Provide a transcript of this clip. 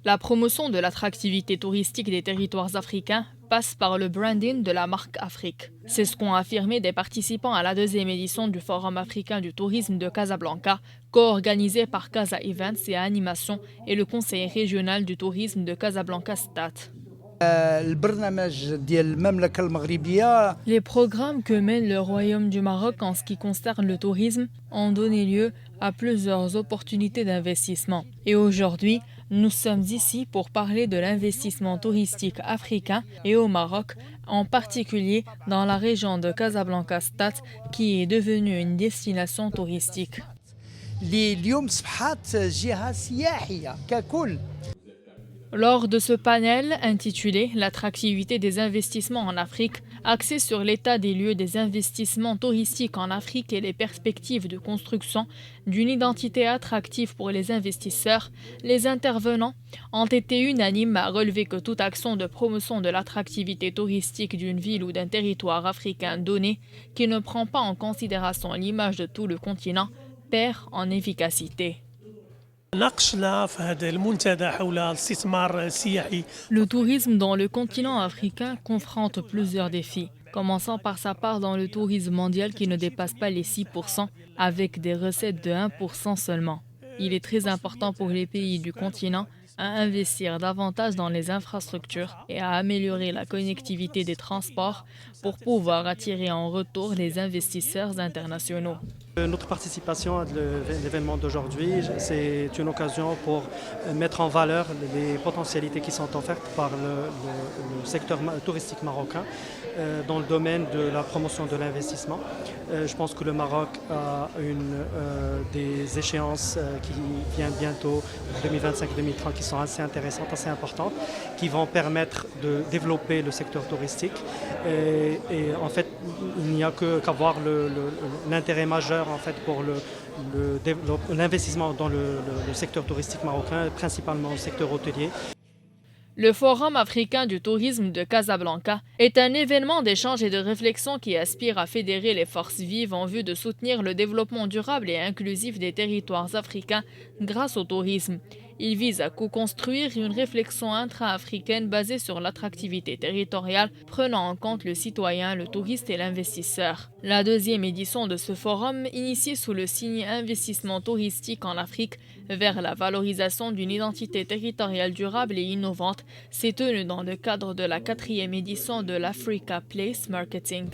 La promotion de l'attractivité touristique des territoires africains passe par le branding de la marque Afrique. C'est ce qu'ont affirmé des participants à la deuxième édition du Forum africain du tourisme de Casablanca, co-organisé par Casa Events et Animation et le Conseil régional du tourisme de Casablanca-Stade. Les programmes que mène le Royaume du Maroc en ce qui concerne le tourisme ont donné lieu à plusieurs opportunités d'investissement. Et aujourd'hui, nous sommes ici pour parler de l'investissement touristique africain et au Maroc, en particulier dans la région de Casablanca-Stade qui est devenue une destination touristique. Lors de ce panel intitulé « L'attractivité des investissements en Afrique », axé sur l'état des lieux des investissements touristiques en Afrique et les perspectives de construction d'une identité attractive pour les investisseurs, les intervenants ont été unanimes à relever que toute action de promotion de l'attractivité touristique d'une ville ou d'un territoire africain donné, qui ne prend pas en considération l'image de tout le continent, perd en efficacité. Le tourisme dans le continent africain confronte plusieurs défis, commençant par sa part dans le tourisme mondial qui ne dépasse pas les 6%, avec des recettes de 1% seulement. Il est très important pour les pays du continent à investir davantage dans les infrastructures et à améliorer la connectivité des transports pour pouvoir attirer en retour les investisseurs internationaux. Notre participation à l'événement d'aujourd'hui, c'est une occasion pour mettre en valeur les potentialités qui sont offertes par le secteur touristique marocain dans le domaine de la promotion de l'investissement. Je pense que le Maroc a des échéances qui viennent bientôt, 2025-2030, qui sont assez intéressantes, assez importantes, qui vont permettre de développer le secteur touristique. Et en fait, il n'y a qu'à voir l'intérêt majeur en fait, pour l'investissement dans le secteur touristique marocain, principalement le secteur hôtelier. Le Forum africain du tourisme de Casablanca est un événement d'échange et de réflexion qui aspire à fédérer les forces vives en vue de soutenir le développement durable et inclusif des territoires africains grâce au tourisme. Il vise à co-construire une réflexion intra-africaine basée sur l'attractivité territoriale, prenant en compte le citoyen, le touriste et l'investisseur. La deuxième édition de ce forum, initiée sous le signe Investissement touristique en Afrique vers la valorisation d'une identité territoriale durable et innovante, s'est tenue dans le cadre de la 4e édition de l'Africa Place Marketing.